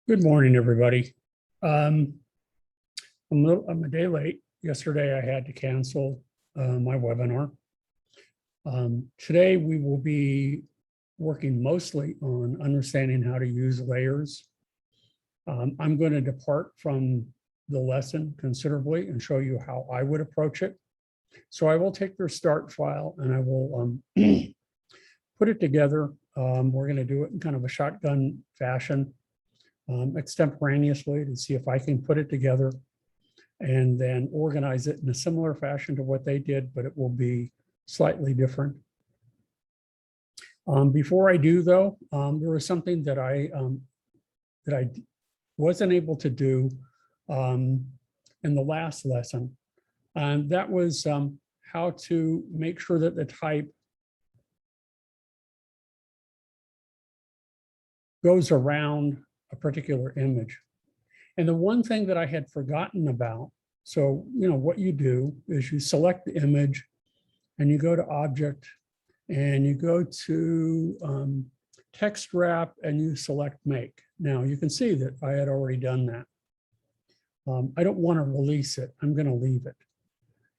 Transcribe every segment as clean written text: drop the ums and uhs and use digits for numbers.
Good morning, everybody. Um, I'm a day late. Yesterday, I had to cancel my webinar. Today, we will be working mostly on understanding how to use layers. I'm going to depart from the lesson considerably and show you how I would approach it. So I will take their start file and I will put it together. We're going to do it in kind of a shotgun fashion. Extemporaneously to see if I can put it together and then organize it in a similar fashion to what they did, but it will be slightly different. Before I do though, there was something that I wasn't able to do in the last lesson. And that was how to make sure that the type goes around a particular image. And the one thing that I had forgotten about, so, what you do is you select the image and you go to object and you go to text wrap and you select make. Now you can see that I had already done that. I don't want to release it. I'm going to leave it.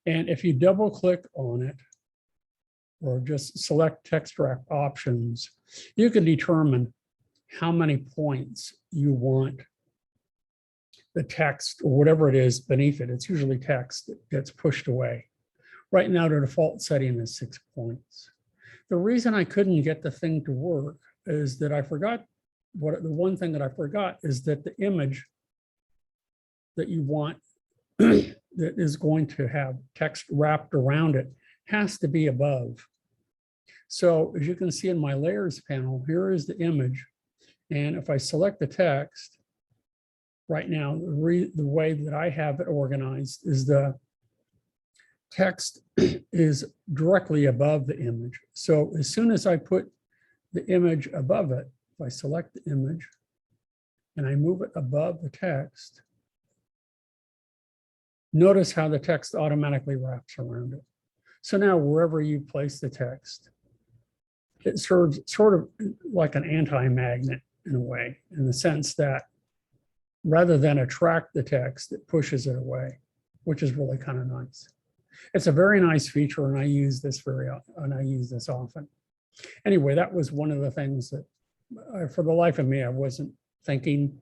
And if you double click on it or just select text wrap options, you can determine how many points you want the text or whatever it is beneath it. It's usually text that gets pushed away. Right now, the default setting is 6 points. The reason I couldn't get the thing to work is that I forgot the one thing that I forgot is that the image that you want that is going to have text wrapped around it has to be above. So as you can see in my layers panel, here is the image. And if I select the text, right now, the way that I have it organized is the text is directly above the image. So as soon as I put the image above it, if I select the image and I move it above the text, notice how the text automatically wraps around it. So now wherever you place the text, it serves sort of like an anti-magnet in a way, in the sense that rather than attract the text, it pushes it away, which is really kind of nice. It's a very nice feature, and I use this often. Anyway, that was one of the things that, for the life of me, I wasn't thinking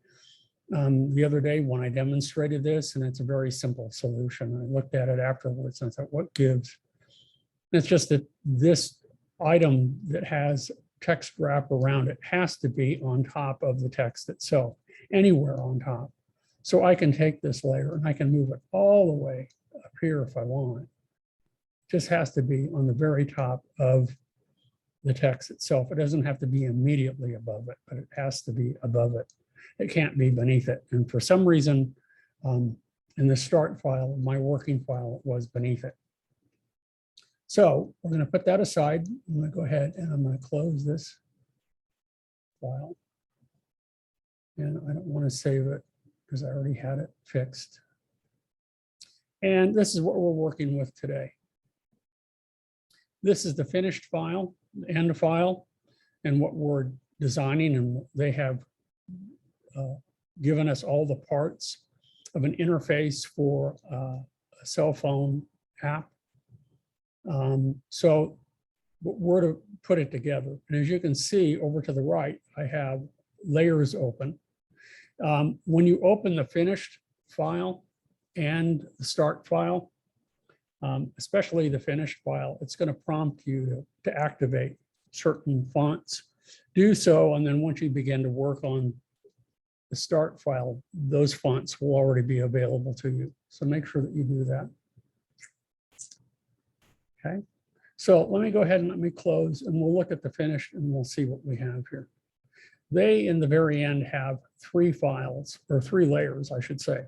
the other day when I demonstrated this, and it's a very simple solution. I looked at it afterwards and I thought, what gives? And it's just that this item that has text wrap around it has to be on top of the text itself, anywhere on top. So I can take this layer and I can move it all the way up here if I want. It just has to be on the very top of the text itself. It doesn't have to be immediately above it, but it has to be above it. It can't be beneath it. And for some reason, in the start file, my working file, it was beneath it. So we're going to put that aside. I'm going to go ahead and I'm going to close this file. And I don't want to save it because I already had it fixed. And this is what we're working with today. This is the finished file, the end file, and what we're designing. And they have given us all the parts of an interface for a cell phone app. So we're to put it together. And as you can see over to the right, I have layers open. When you open the finished file and the start file, especially the finished file, it's going to prompt you to activate certain fonts. Do so, and then once you begin to work on the start file, those fonts will already be available to you. So make sure that you do that. Okay, so let me go ahead and let me close and we'll look at the finished and we'll see what we have here. They, in the very end, have 3 files, or 3 layers, I should say.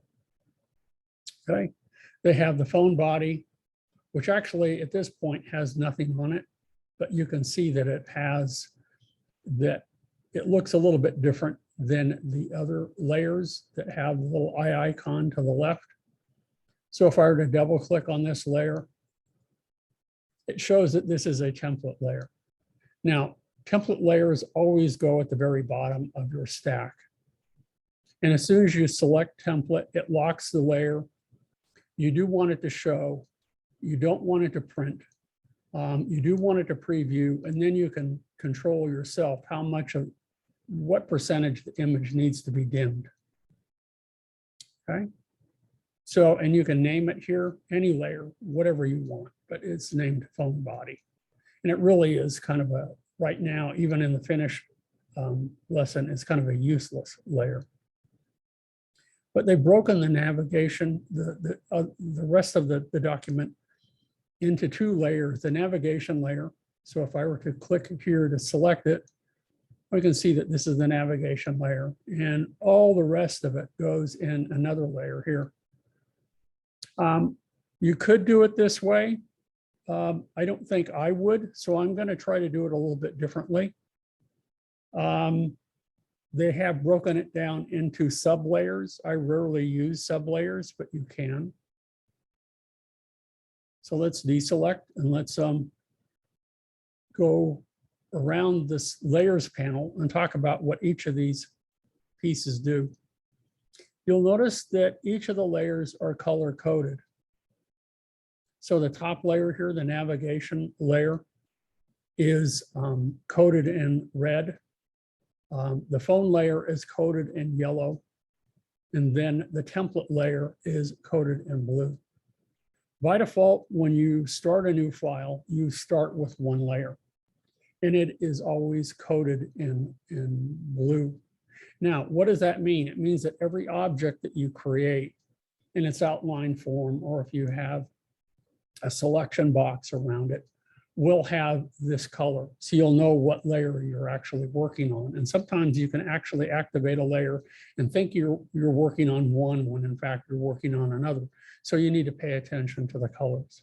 Okay, they have the phone body, which actually at this point has nothing on it, but you can see that it has that it looks a little bit different than the other layers that have the little eye icon to the left. So if I were to double click on this layer, it shows that this is a template layer. Now, template layers always go at the very bottom of your stack. And as soon as you select template, it locks the layer. You do want it to show. You don't want it to print. You do want it to preview, and then you can control yourself how much of what percentage the image needs to be dimmed. Okay. So, and you can name it here, any layer, whatever you want, but it's named phone body. And it really is kind of a, right now, even in the finished lesson, it's kind of a useless layer. But they've broken the navigation, the rest of the document into two layers, the navigation layer. So if I were to click here to select it, we can see that this is the navigation layer, and all the rest of it goes in another layer here. You could do it this way. I don't think I would, so I'm going to try to do it a little bit differently. They have broken it down into sublayers. I rarely use sublayers, but you can. So let's deselect and let's go around this layers panel and talk about what each of these pieces do. You'll notice that each of the layers are color coded. So the top layer here, the navigation layer, is coded in red. The phone layer is coded in yellow. And then the template layer is coded in blue. By default, when you start a new file, you start with one layer. And it is always coded in blue. Now, what does that mean? It means that every object that you create in its outline form, or if you have a selection box around it, will have this color. So you'll know what layer you're actually working on. And sometimes you can actually activate a layer and think you're working on one when in fact you're working on another. So you need to pay attention to the colors.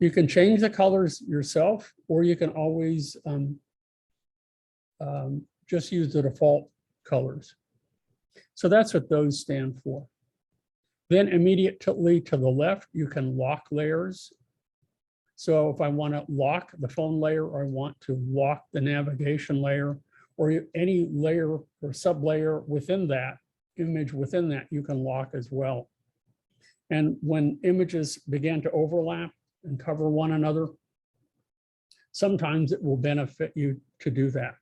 You can change the colors yourself, or you can always just use the default colors. So that's what those stand for. Then immediately to the left, you can lock layers. So if I want to lock the phone layer, or I want to lock the navigation layer, or any layer or sub-layer within that image within that, you can lock as well. And when images begin to overlap and cover one another, sometimes it will benefit you to do that,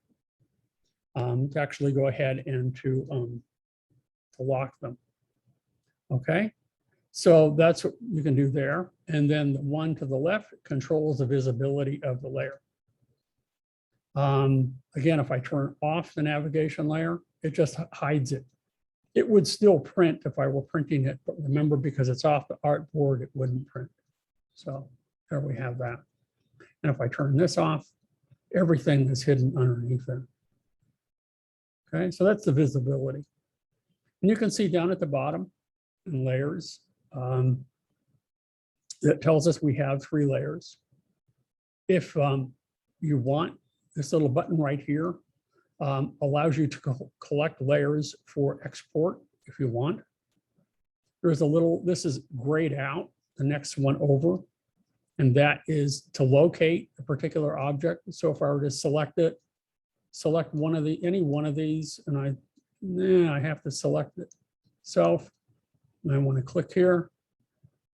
to actually go ahead and to lock them. Okay, so that's what you can do there. And then the one to the left controls the visibility of the layer. Again, if I turn off the navigation layer, it just hides it. It would still print if I were printing it, but remember, because it's off the artboard, it wouldn't print. So there we have that. And if I turn this off, everything is hidden underneath it. Okay, so that's the visibility. And you can see down at the bottom in layers, that tells us we have 3 layers. If you want, this little button right here allows you to collect layers for export if you want. There's a little, this is grayed out, the next one over, and that is to locate a particular object. So if I were to select it, select one of any one of these, and I have to select it itself, and I want to click here,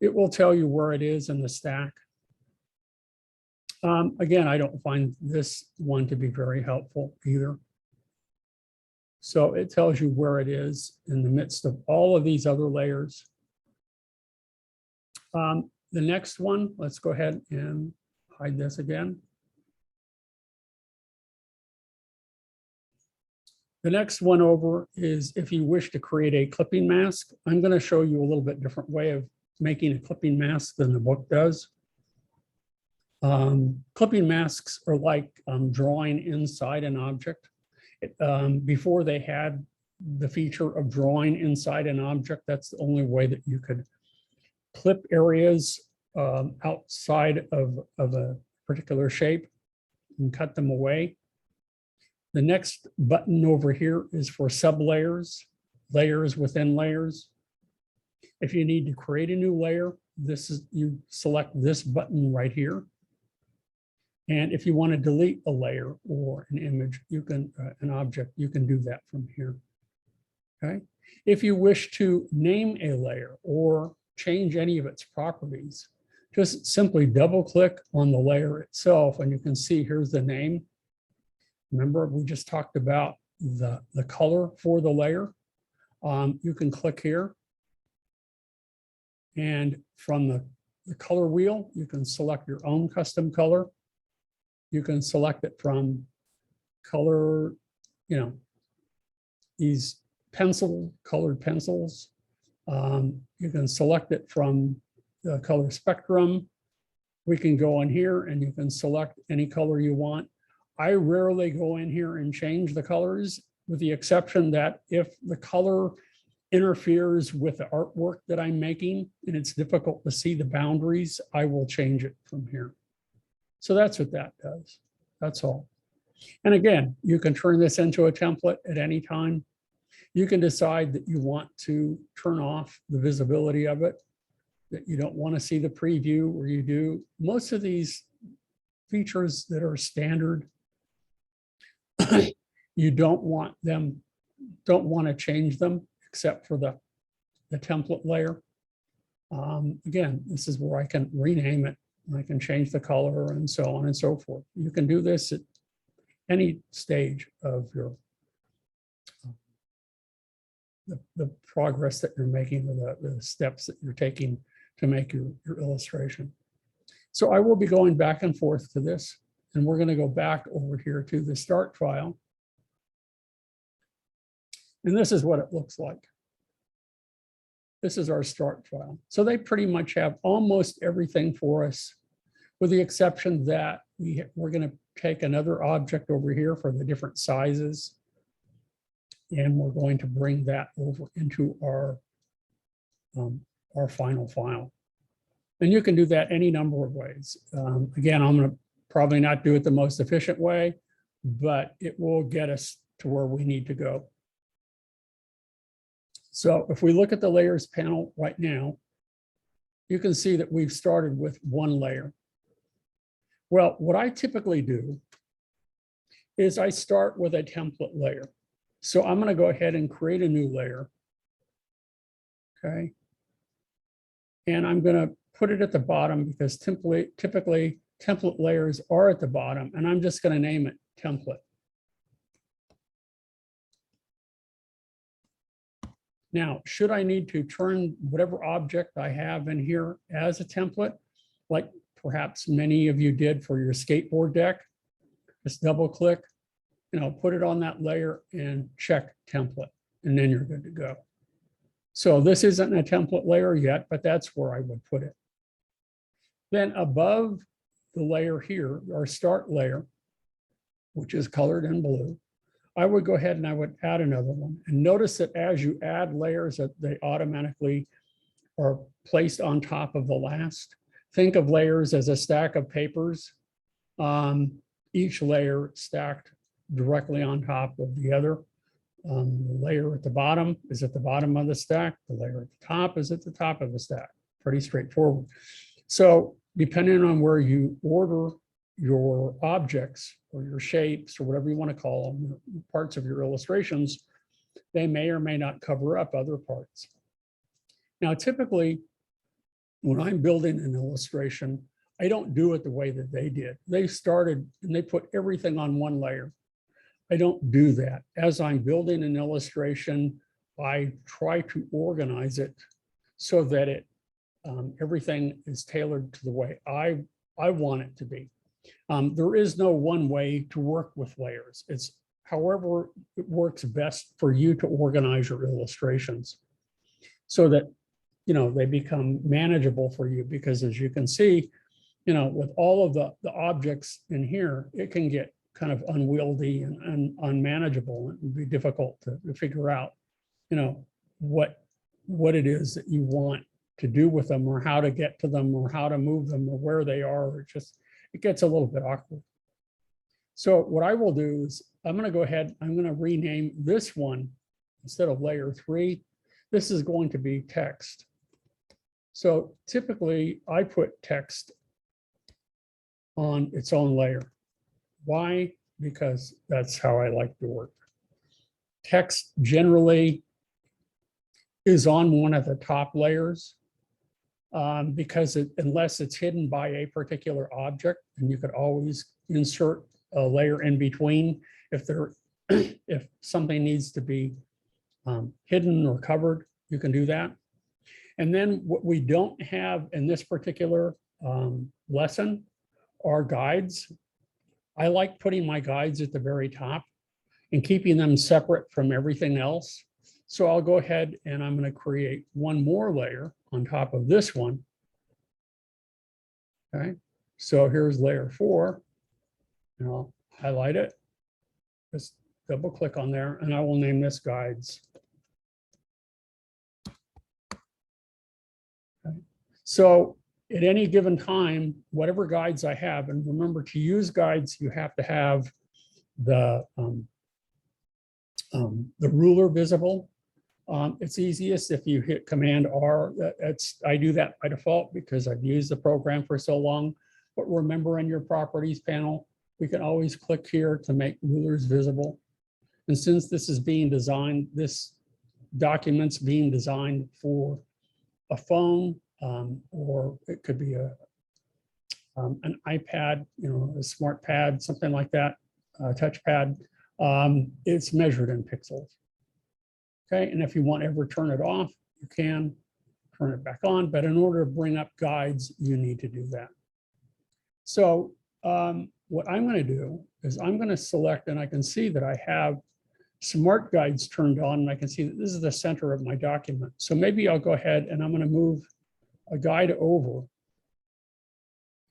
it will tell you where it is in the stack. Again, I don't find this one to be very helpful either. So it tells you where it is in the midst of all of these other layers. The next one, let's go ahead and hide this again. The next one over is if you wish to create a clipping mask. I'm going to show you a little bit different way of making a clipping mask than the book does. Clipping masks are like drawing inside an object. Before they had the feature of drawing inside an object, that's the only way that you could clip areas outside of a particular shape and cut them away. The next button over here is for sublayers, layers within layers. If you need to create a new layer, you select this button right here. And if you want to delete a layer or an image, you can an object, you can do that from here. Okay. If you wish to name a layer or change any of its properties, just simply double click on the layer itself and you can see here's the name. Remember, we just talked about the color for the layer. You can click here. And from the color wheel, you can select your own custom color. You can select it from color, these colored pencils. You can select it from the color spectrum. We can go in here and you can select any color you want. I rarely go in here and change the colors, with the exception that if the color interferes with the artwork that I'm making and it's difficult to see the boundaries, I will change it from here. So that's what that does. That's all. And again, you can turn this into a template at any time. You can decide that you want to turn off the visibility of it, that you don't want to see the preview, or you do. Most of these features that are standard, you don't want to change them except for the template layer. Again, this is where I can rename it. I can change the color and so on and so forth. You can do this at any stage of your the progress that you're making, or the steps that you're taking to make your illustration. So I will be going back and forth to this, and we're going to go back over here to the start file. And this is what it looks like. This is our start file. So they pretty much have almost everything for us, with the exception that we're going to take another object over here for the different sizes. And we're going to bring that over into our final file. And you can do that any number of ways. Again, I'm going to probably not do it the most efficient way, but it will get us to where we need to go. So if we look at the layers panel right now, you can see that we've started with one layer. Well, what I typically do is I start with a template layer. So I'm going to go ahead and create a new layer. Okay. And I'm going to put it at the bottom because typically template layers are at the bottom, and I'm just going to name it template. Now, should I need to turn whatever object I have in here as a template, like perhaps many of you did for your skateboard deck, just double click, put it on that layer and check template, and then you're good to go. So this isn't a template layer yet, but that's where I would put it. Then above the layer here, our start layer, which is colored in blue, I would go ahead and I would add another one. And notice that as you add layers, that they automatically are placed on top of the last. Think of layers as a stack of papers, each layer stacked directly on top of the other. The layer at the bottom is at the bottom of the stack. The layer at the top is at the top of the stack. Pretty straightforward. So depending on where you order your objects or your shapes or whatever you want to call them, parts of your illustrations, they may or may not cover up other parts. Now, typically, when I'm building an illustration, I don't do it the way that they did. They started and they put everything on one layer. I don't do that. As I'm building an illustration, I try to organize it so that everything is tailored to the way I want it to be. There is no one way to work with layers. It's however it works best for you to organize your illustrations so that, they become manageable for you, because as you can see, with all of the objects in here, it can get kind of unwieldy and unmanageable. It would be difficult to figure out, what it is that you want to do with them, or how to get to them, or how to move them, or where they are. It gets a little bit awkward. So what I will do is I'm going to go ahead, I'm going to rename this one, instead of layer 3, this is going to be text. So typically I put text on its own layer. Why? Because that's how I like to work. Text generally is on one of the top layers, because unless it's hidden by a particular object, and you could always insert a layer in between if something needs to be hidden or covered, you can do that. And then what we don't have in this particular lesson are guides. I like putting my guides at the very top and keeping them separate from everything else. So I'll go ahead and I'm going to create one more layer on top of this one. Okay, so here's layer 4, and I'll highlight it. Just double click on there, and I will name this guides. Okay. So at any given time, whatever guides I have, and remember to use guides, you have to have the ruler visible. It's easiest if you hit Command R. I do that by default because I've used the program for so long. But remember, in your properties panel, we can always click here to make rulers visible. And since this is being designed, this document's being designed for a phone, or it could be an iPad, a smart pad, something like that, a touch pad. It's measured in pixels. Okay, and if you want to ever turn it off, you can turn it back on, but in order to bring up guides, you need to do that. So what I'm going to do is I'm going to select, and I can see that I have smart guides turned on, and I can see that this is the center of my document. So maybe I'll go ahead and I'm going to move a guide over,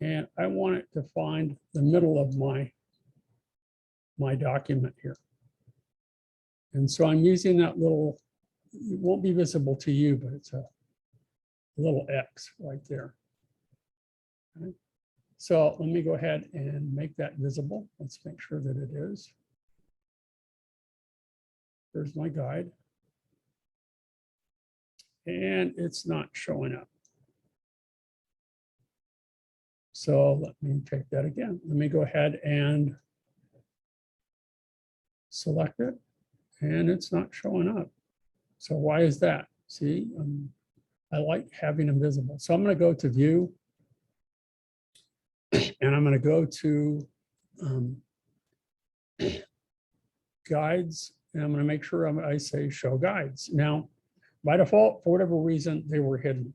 and I want it to find the middle of my document here. And so I'm using that little, it won't be visible to you, but it's a little X right there. Okay. So let me go ahead and make that visible. Let's make sure that it is. There's my guide. And it's not showing up. So let me take that again. Let me go ahead and select it. And it's not showing up. So why is that? See, I like having them visible. So I'm going to go to View, and I'm going to go to Guides, and I'm going to make sure I say Show Guides. Now, by default, for whatever reason, they were hidden.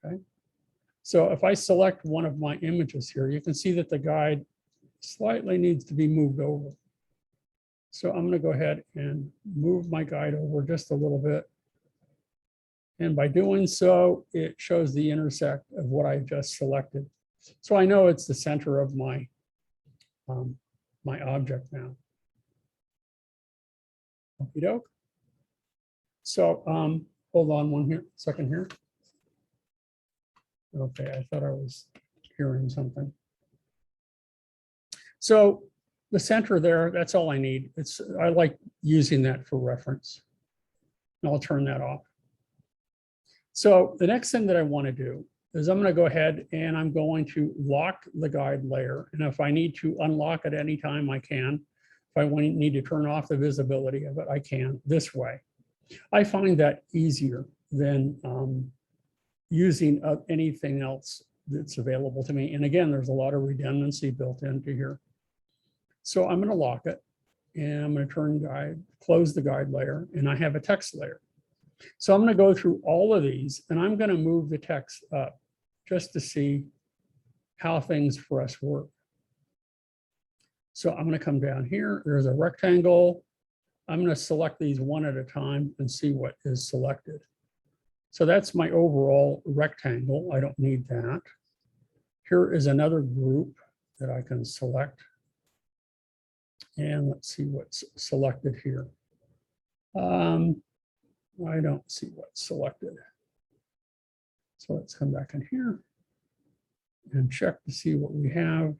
Okay. So if I select one of my images here, you can see that the guide slightly needs to be moved over. So I'm going to go ahead and move my guide over just a little bit. And by doing so, it shows the intersect of what I just selected. So I know it's the center of my, my object now. Okey doke. So hold on second here. Okay, I thought I was hearing something. So the center there, that's all I need. I like using that for reference. And I'll turn that off. So the next thing that I want to do is I'm going to go ahead and I'm going to lock the guide layer. And if I need to unlock it anytime, I can. If I need to turn off the visibility of it, I can this way. I find that easier than using anything else that's available to me. And again, there's a lot of redundancy built into here. So I'm going to lock it, and I'm going to close the guide layer, and I have a text layer. So I'm going to go through all of these, and I'm going to move the text up just to see how things for us work. So I'm going to come down here. There's a rectangle. I'm going to select these one at a time and see what is selected. So that's my overall rectangle. I don't need that. Here is another group that I can select. And let's see what's selected here. I don't see what's selected. So let's come back in here and check to see what we have.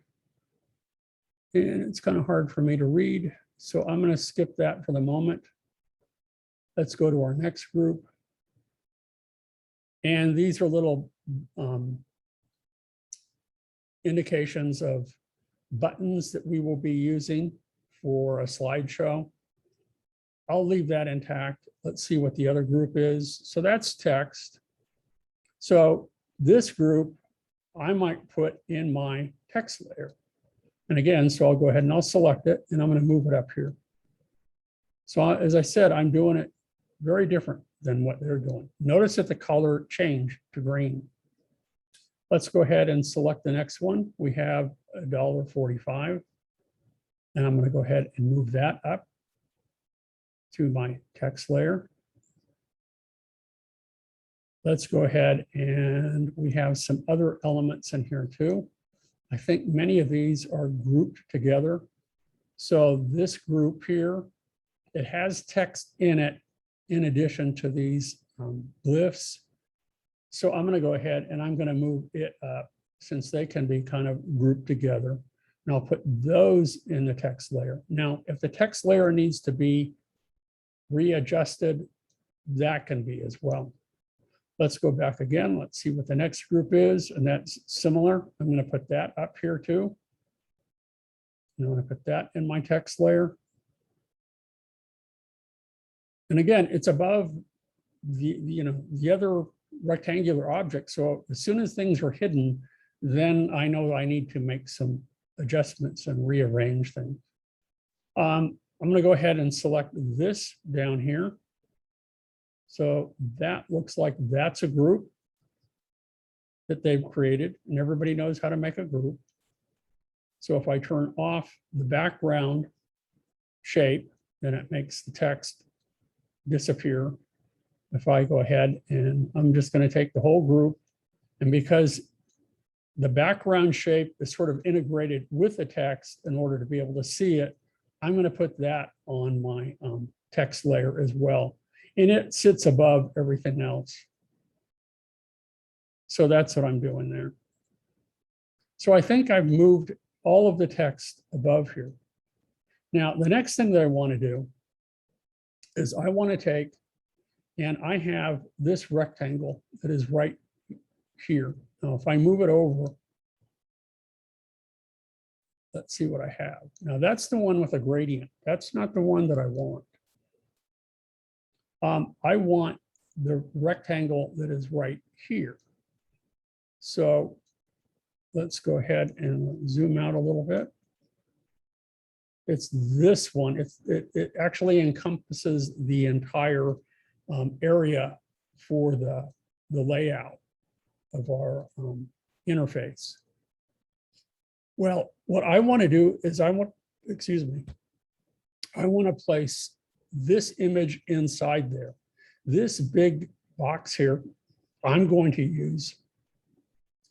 And it's kind of hard for me to read, so I'm going to skip that for the moment. Let's go to our next group. And these are little indications of buttons that we will be using for a slideshow. I'll leave that intact. Let's see what the other group is. So that's text. So this group, I might put in my text layer. And again, so I'll go ahead and I'll select it and I'm going to move it up here. So as I said, I'm doing it very different than what they're doing. Notice that the color changed to green. Let's go ahead and select the next one. We have $1.45. And I'm going to go ahead and move that up to my text layer. Let's go ahead and we have some other elements in here too. I think many of these are grouped together. So this group here, it has text in it in addition to these glyphs. So I'm going to go ahead and I'm going to move it up since they can be kind of grouped together. And I'll put those in the text layer. Now, if the text layer needs to be readjusted, that can be as well. Let's go back again. Let's see what the next group is. And that's similar. I'm going to put that up here too. And I'm going to put that in my text layer. And again, it's above the other rectangular object. So as soon as things are hidden, then I know I need to make some adjustments and rearrange things. I'm going to go ahead and select this down here. So that looks like that's a group that they've created, and everybody knows how to make a group. So if I turn off the background shape, then it makes the text disappear. If I go ahead and I'm just going to take the whole group, and because the background shape is sort of integrated with the text in order to be able to see it, I'm going to put that on my text layer as well. And it sits above everything else. So that's what I'm doing there. So I think I've moved all of the text above here. Now, the next thing that I want to do is I want to take, and I have this rectangle that is right here. Now, if I move it over, let's see what I have. Now, that's the one with a gradient. That's not the one that I want. I want the rectangle that is right here. So let's go ahead and zoom out a little bit. It's this one. It actually encompasses the entire area for the layout of our interface. Well, what I want to do is I want to place this image inside there. This big box here, I'm going to use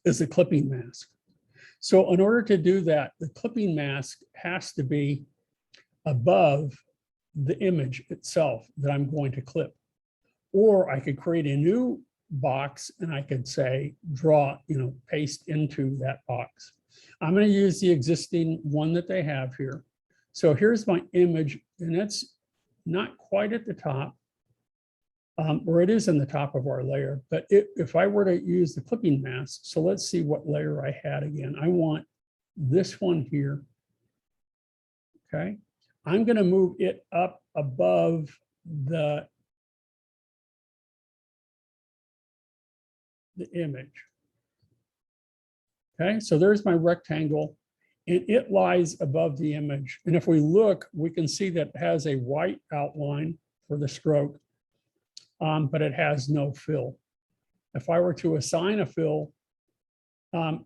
as a clipping mask. So in order to do that, the clipping mask has to be above the image itself that I'm going to clip. Or I could create a new box and I could say, draw, paste into that box. I'm going to use the existing one that they have here. So here's my image, and it's not quite at the top, or it is in the top of our layer. But if I were to use the clipping mask, so let's see what layer I had again. I want this one here. Okay. I'm going to move it up above the image. Okay, so there's my rectangle, and it lies above the image. And if we look, we can see that it has a white outline for the stroke, but it has no fill. If I were to assign a fill,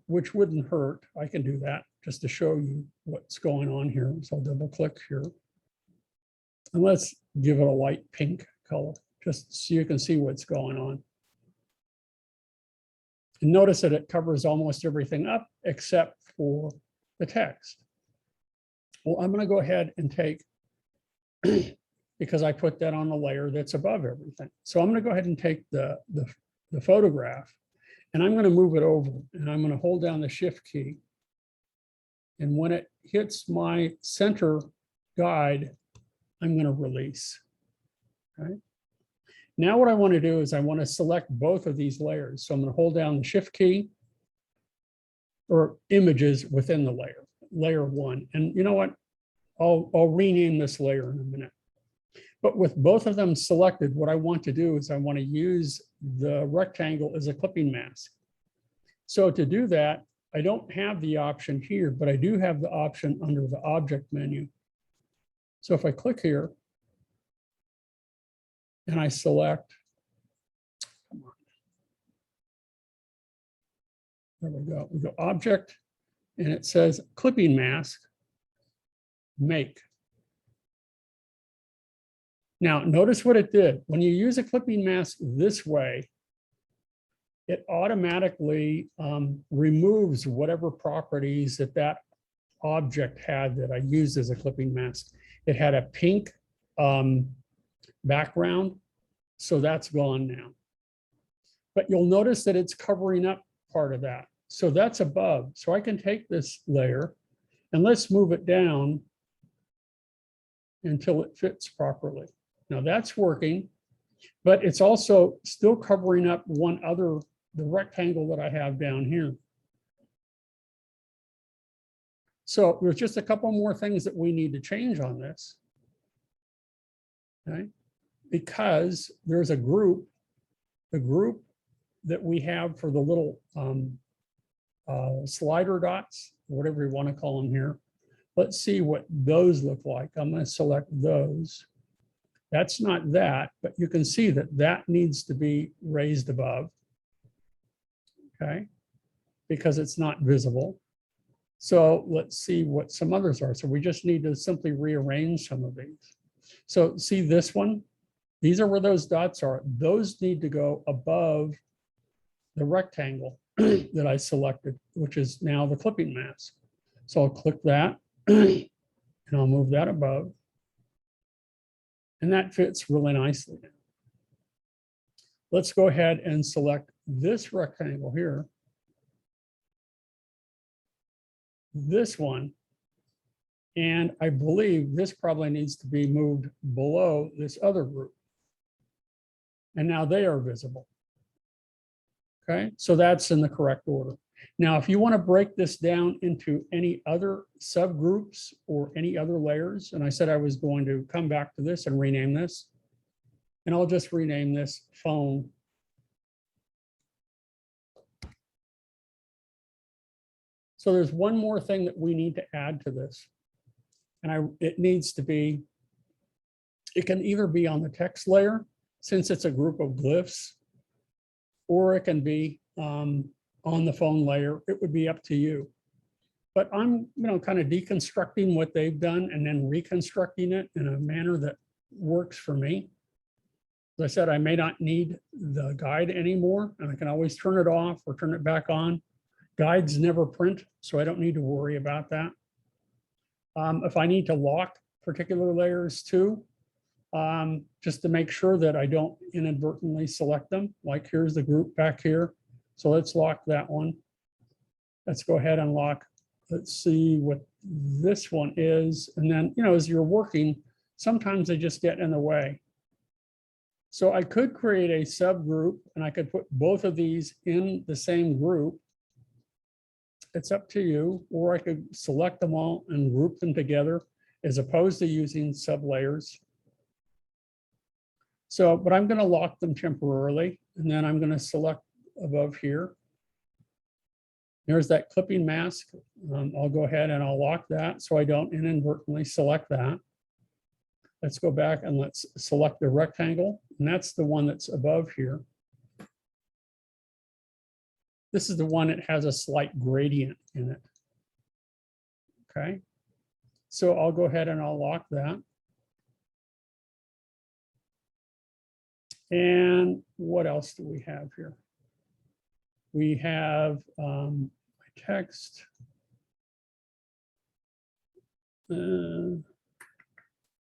which wouldn't hurt, I can do that just to show you what's going on here. So I'll double click here. And let's give it a light pink color, just so you can see what's going on. And notice that it covers almost everything up except for the text. Well, I'm going to go ahead and take, because I put that on the layer that's above everything. So I'm going to go ahead and take the photograph, and I'm going to move it over, and I'm going to hold down the Shift key. And when it hits my center guide, I'm going to release. Okay. Now what I want to do is I want to select both of these layers. So I'm going to hold down the Shift key, or images within the layer 1. And you know what? I'll rename this layer in a minute. But with both of them selected, what I want to do is I want to use the rectangle as a clipping mask. So to do that, I don't have the option here, but I do have the option under the object menu. So if I click here and I select, come on, there we go. We go object, and it says clipping mask, make. Now, notice what it did. When you use a clipping mask this way, it automatically removes whatever properties that that object had that I used as a clipping mask. It had a pink background, so that's gone now. But you'll notice that it's covering up part of that. So that's above. So I can take this layer and let's move it down until it fits properly. Now that's working, but it's also still covering up one other, the rectangle that I have down here. So there's just a couple more things that we need to change on this. Okay, because there's a group, the group that we have for the little slider dots, whatever you want to call them here. Let's see what those look like. I'm going to select those. That's not that, but you can see that that needs to be raised above. Okay, because it's not visible. So let's see what some others are. So we just need to simply rearrange some of these. So see this one? These are where those dots are. Those need to go above the rectangle that I selected, which is now the clipping mask. So I'll click that and I'll move that above. And that fits really nicely. Let's go ahead and select this rectangle here. This one. And I believe this probably needs to be moved below this other group. And now they are visible. Okay, so that's in the correct order. Now, if you want to break this down into any other subgroups or any other layers, and I said I was going to come back to this and rename this, and I'll just rename this phone. So there's one more thing that we need to add to this. And it needs to be, it can either be on the text layer, since it's a group of glyphs, or it can be on the phone layer. It would be up to you. But I'm, kind of deconstructing what they've done and then reconstructing it in a manner that works for me. As I said, I may not need the guide anymore, and I can always turn it off or turn it back on. Guides never print, so I don't need to worry about that. If I need to lock particular layers too, just to make sure that I don't inadvertently select them, like here's the group back here. So let's lock that one. Let's go ahead and lock. Let's see what this one is. And then, as you're working, sometimes they just get in the way. So I could create a subgroup and I could put both of these in the same group. It's up to you, or I could select them all and group them together as opposed to using sublayers. So, but I'm going to lock them temporarily, and then I'm going to select above here. There's that clipping mask. I'll go ahead and I'll lock that so I don't inadvertently select that. Let's go back and let's select the rectangle, and that's the one that's above here. This is the one that has a slight gradient in it. Okay, so I'll go ahead and I'll lock that. And what else do we have here? We have my text.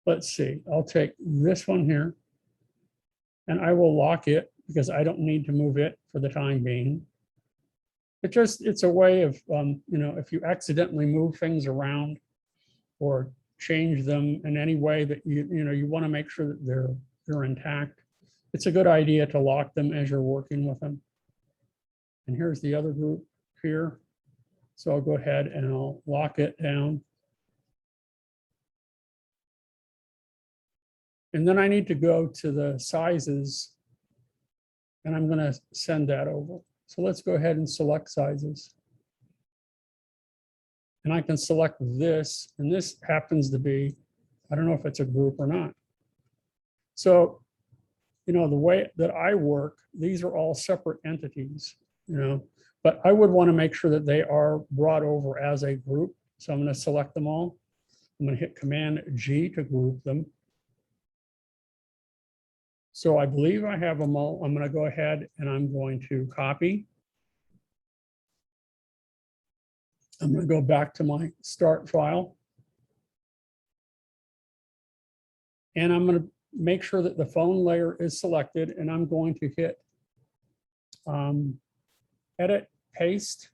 Let's see, I'll take this one here and I will lock it because I don't need to move it for the time being. It's a way of, if you accidentally move things around or change them in any way that you want to make sure that they're intact, it's a good idea to lock them as you're working with them. And here's the other group here. So I'll go ahead and I'll lock it down. And then I need to go to the sizes, and I'm going to send that over. So let's go ahead and select sizes. And I can select this, and this happens to be, I don't know if it's a group or not. So, you know, the way that I work, these are all separate entities, you know, but I would want to make sure that they are brought over as a group. So I'm going to select them all. I'm going to hit Command G to group them. So I believe I have them all. I'm going to go ahead and I'm going to copy. I'm going to go back to my start file. And I'm going to make sure that the phone layer is selected, and I'm going to hit edit, paste,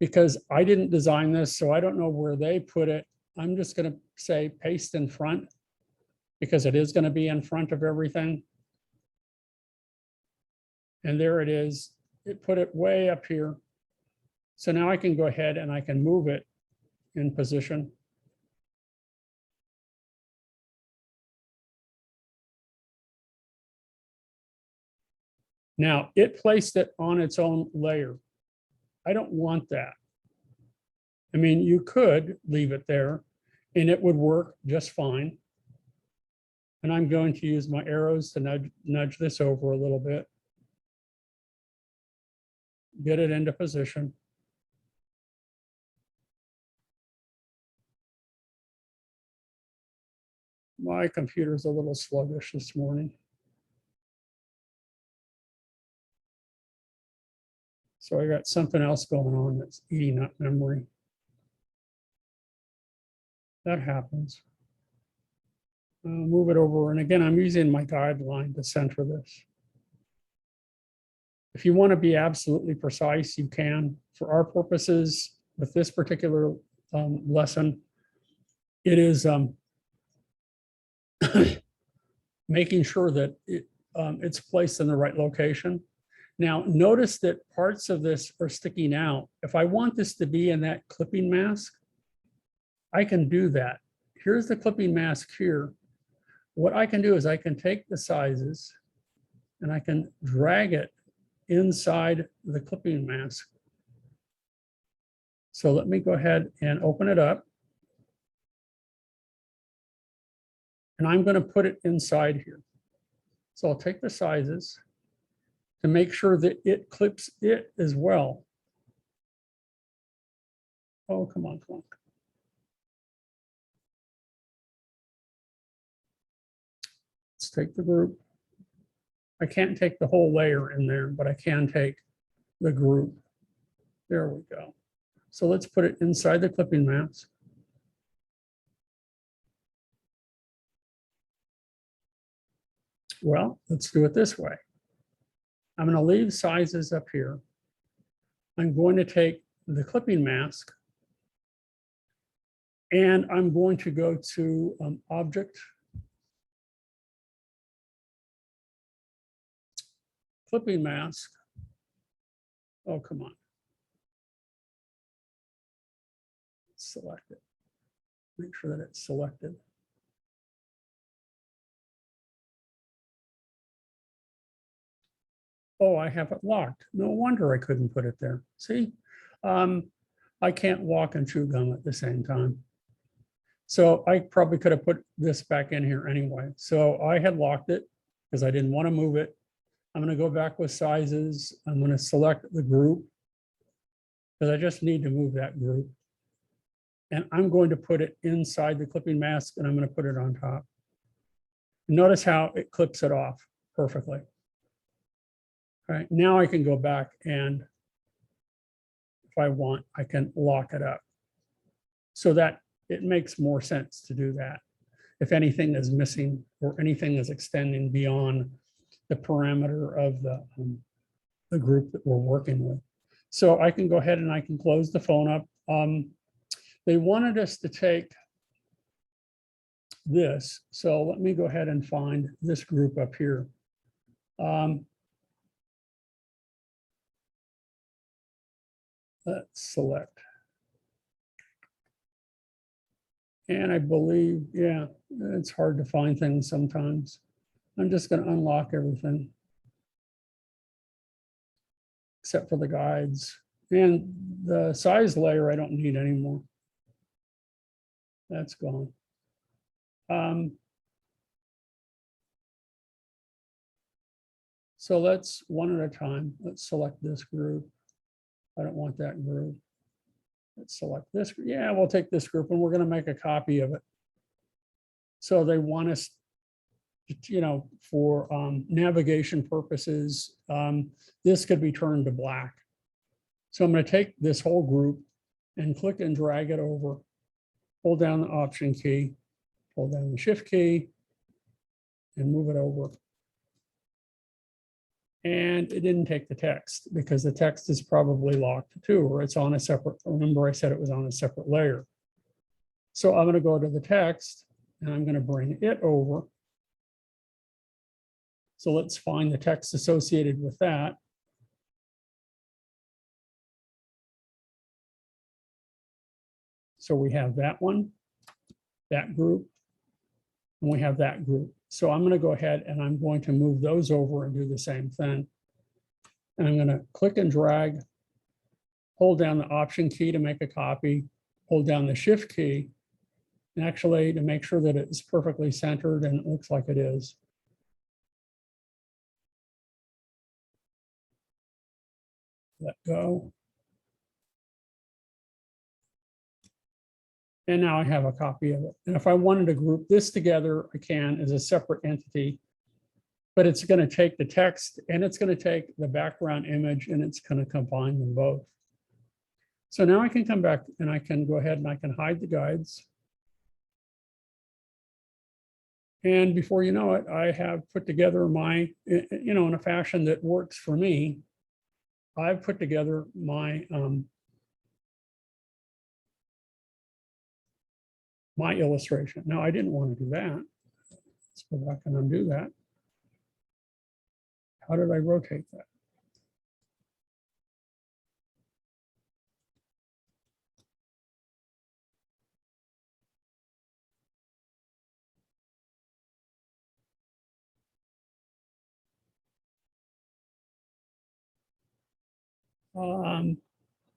because I didn't design this, so I don't know where they put it. I'm just going to say paste in front, because it is going to be in front of everything. And there it is. It put it way up here. So now I can go ahead and I can move it in position. Now it placed it on its own layer. I don't want that. I mean, you could leave it there and it would work just fine. And I'm going to use my arrows to nudge this over a little bit. Get it into position. My computer's a little sluggish this morning. So I got something else going on that's eating up memory. That happens. Move it over. And again, I'm using my guideline to center this. If you want to be absolutely precise, you can. For our purposes, with this particular lesson, it is making sure that it's placed in the right location. Now, notice that parts of this are sticking out. If I want this to be in that clipping mask, I can do that. Here's the clipping mask here. What I can do is I can take the sizes and I can drag it inside the clipping mask. So let me go ahead and open it up. And I'm going to put it inside here. So I'll take the sizes to make sure that it clips it as well. Oh, come on, come on. Let's take the group. I can't take the whole layer in there, but I can take the group. There we go. So let's put it inside the clipping mask. Well, let's do it this way. I'm going to leave sizes up here. I'm going to take the clipping mask and I'm going to go to Object, Clipping Mask. Oh, come on. Select it. Make sure that it's selected. Oh, I have it locked. No wonder I couldn't put it there. See, I can't walk and chew gum at the same time. So I probably could have put this back in here anyway. So I had locked it because I didn't want to move it. I'm going to go back with sizes. I'm going to select the group because I just need to move that group. And I'm going to put it inside the clipping mask and I'm going to put it on top. Notice how it clips it off perfectly. All right, now I can go back and if I want, I can lock it up so that it makes more sense to do that. If anything is missing or anything is extending beyond the parameter of the group that we're working with. So I can go ahead and I can close the phone up. They wanted us to take this. So let me go ahead and find this group up here. Let's select. And I believe, yeah, it's hard to find things sometimes. I'm just going to unlock everything except for the guides. And the size layer I don't need anymore. That's gone. So let's one at a time. Let's select this group. I don't want that group. Let's select this. Yeah, we'll take this group and we're going to make a copy of it. So they want us, you know, for navigation purposes, this could be turned to black. So I'm going to take this whole group and click and drag it over, hold down the Option key, hold down the Shift key, and move it over. And it didn't take the text because the text is probably locked too, or it's on a separate, remember I said it was on a separate layer. So I'm going to go to the text and I'm going to bring it over. So let's find the text associated with that. So we have that one, that group, and we have that group. So I'm going to go ahead and I'm going to move those over and do the same thing. And I'm going to click and drag, hold down the Option key to make a copy, hold down the Shift key, and actually to make sure that it's perfectly centered, and it looks like it is. Let go. And now I have a copy of it. And if I wanted to group this together, I can as a separate entity, but it's going to take the text and it's going to take the background image and it's going to combine them both. So now I can come back and I can go ahead and I can hide the guides. And before you know it, I have put together my, you know, in a fashion that works for me. I've put together my my illustration. Now, I didn't want to do that. Let's go back and undo that. How did I rotate that?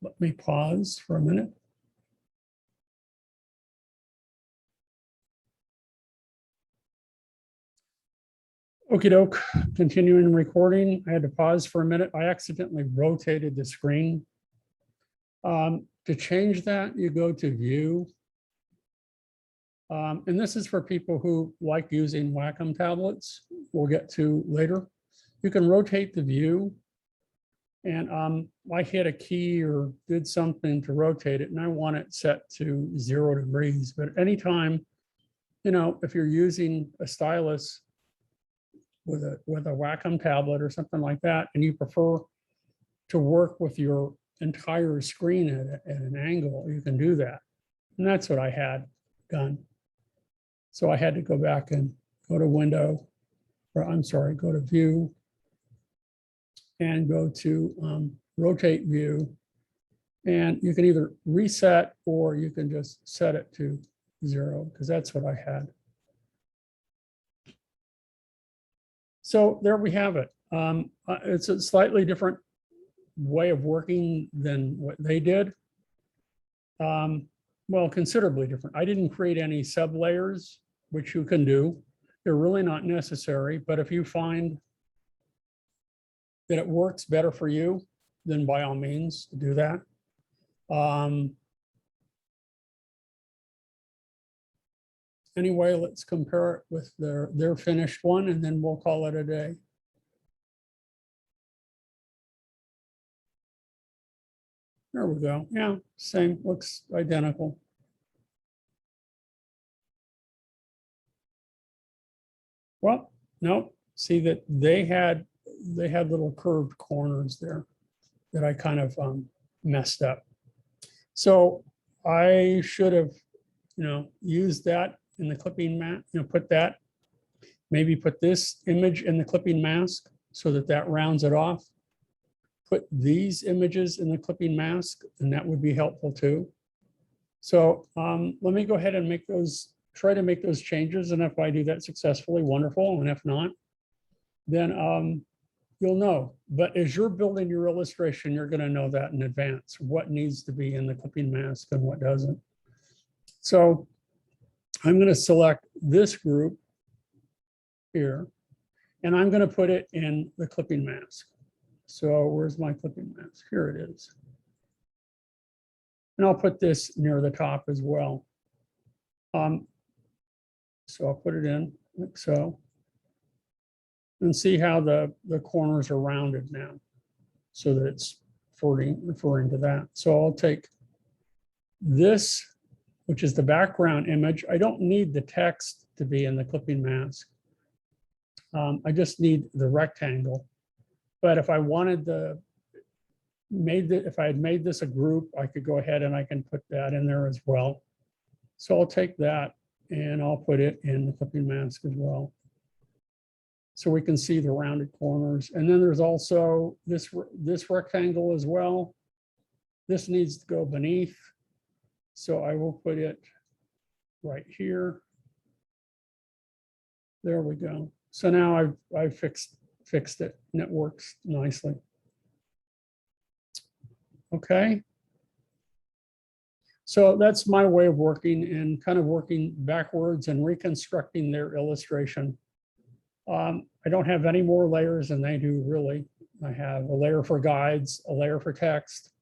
Let me pause for a minute. Okie doke, continuing recording. I had to pause for a minute. I accidentally rotated the screen. To change that, you go to View. And this is for people who like using Wacom tablets. We'll get to later. You can rotate the view. And I hit a key or did something to rotate it, and I want it set to 0 degrees. But anytime, you know, if you're using a stylus with a Wacom tablet or something like that, and you prefer to work with your entire screen at an angle, you can do that. And that's what I had done. So I had to go back and go to Window, or I'm sorry, go to View, and go to Rotate View. And you can either reset or you can just set it to 0, because that's what I had. So there we have it. It's a slightly different way of working than what they did. Well, considerably different. I didn't create any sub layers, which you can do. They're really not necessary, but if you find that it works better for you, then by all means do that. Anyway, let's compare it with their finished one, and then we'll call it a day. There we go. Yeah, same, looks identical. Well, no, see that they had little curved corners there that I kind of messed up. So I should have, you know, used that in the clipping mat, you know, put that, maybe put this image in the clipping mask so that that rounds it off. Put these images in the clipping mask, and that would be helpful too. So let me go ahead and make those, try to make those changes. And if I do that successfully, wonderful. And if not, then you'll know. But as you're building your illustration, you're going to know that in advance, what needs to be in the clipping mask and what doesn't. So I'm going to select this group here, and I'm going to put it in the clipping mask. So where's my clipping mask? Here it is. And I'll put this near the top as well. So I'll put it in like so. And see how the corners are rounded now, so that it's referring to that. So I'll take this, which is the background image. I don't need the text to be in the clipping mask. I just need the rectangle. But if I wanted if I had made this a group, I could go ahead and I can put that in there as well. So I'll take that and I'll put it in the clipping mask as well, so we can see the rounded corners. And then there's also this rectangle as well. This needs to go beneath. So I will put it right here. There we go. So now I've fixed it and it works nicely. Okay. So that's my way of working, and kind of working backwards and reconstructing their illustration. I don't have any more layers than they do, really. I have a layer for guides, a layer for text.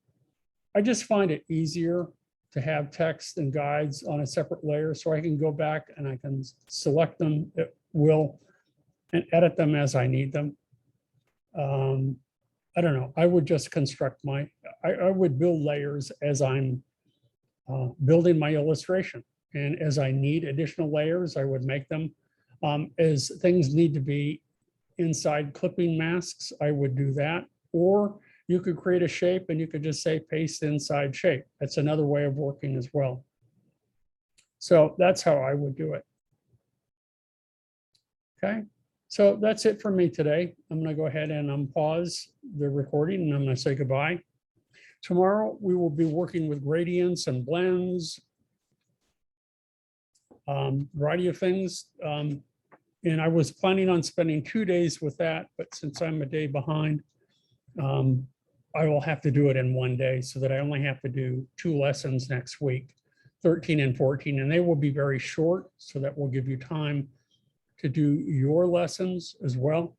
I just find it easier to have text and guides on a separate layer, so I can go back and I can select them at will and edit them as I need them. I don't know. I would just construct I would build layers as I'm building my illustration. And as I need additional layers, I would make them. As things need to be inside clipping masks, I would do that. Or you could create a shape and you could just say paste inside shape. That's another way of working as well. So that's how I would do it. Okay, so that's it for me today. I'm going to go ahead and unpause the recording and I'm going to say goodbye. Tomorrow we will be working with gradients and blends, variety of things. And I was planning on spending 2 days with that, but since I'm a day behind, I will have to do it in 1 day, so that I only have to do 2 lessons next week, 13 and 14, and they will be very short, so that will give you time to do your lessons as well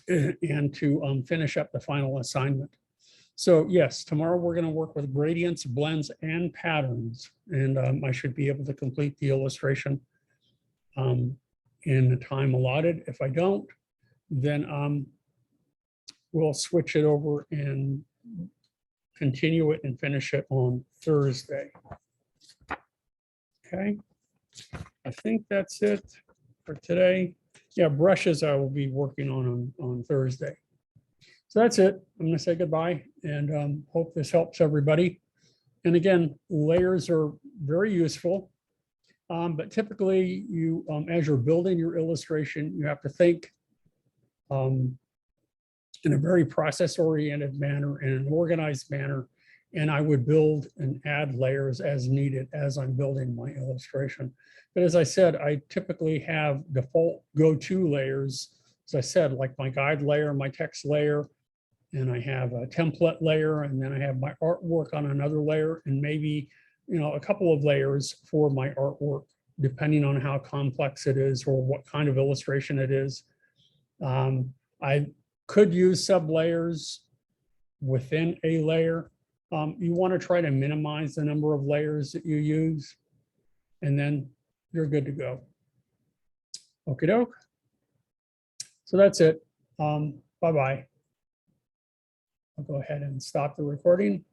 and to finish up the final assignment. So yes, tomorrow we're going to work with gradients, blends, and patterns, and I should be able to complete the illustration in the time allotted. If I don't, then we'll switch it over and continue it and finish it on Thursday. Okay, I think that's it for today. Yeah, brushes I will be working on Thursday. So that's it. I'm going to say goodbye and hope this helps everybody. And again, layers are very useful. But typically you, as you're building your illustration, you have to think in a very process-oriented manner, in an organized manner. And I would build and add layers as needed as I'm building my illustration. But as I said, I typically have default go-to layers, as I said, like my guide layer, my text layer, and I have a template layer, and then I have my artwork on another layer, and maybe a couple of layers for my artwork, depending on how complex it is or what kind of illustration it is. I could use sub layers within a layer. You want to try to minimize the number of layers that you use, and then you're good to go. Okie doke. So that's it. Bye-bye. I'll go ahead and stop the recording.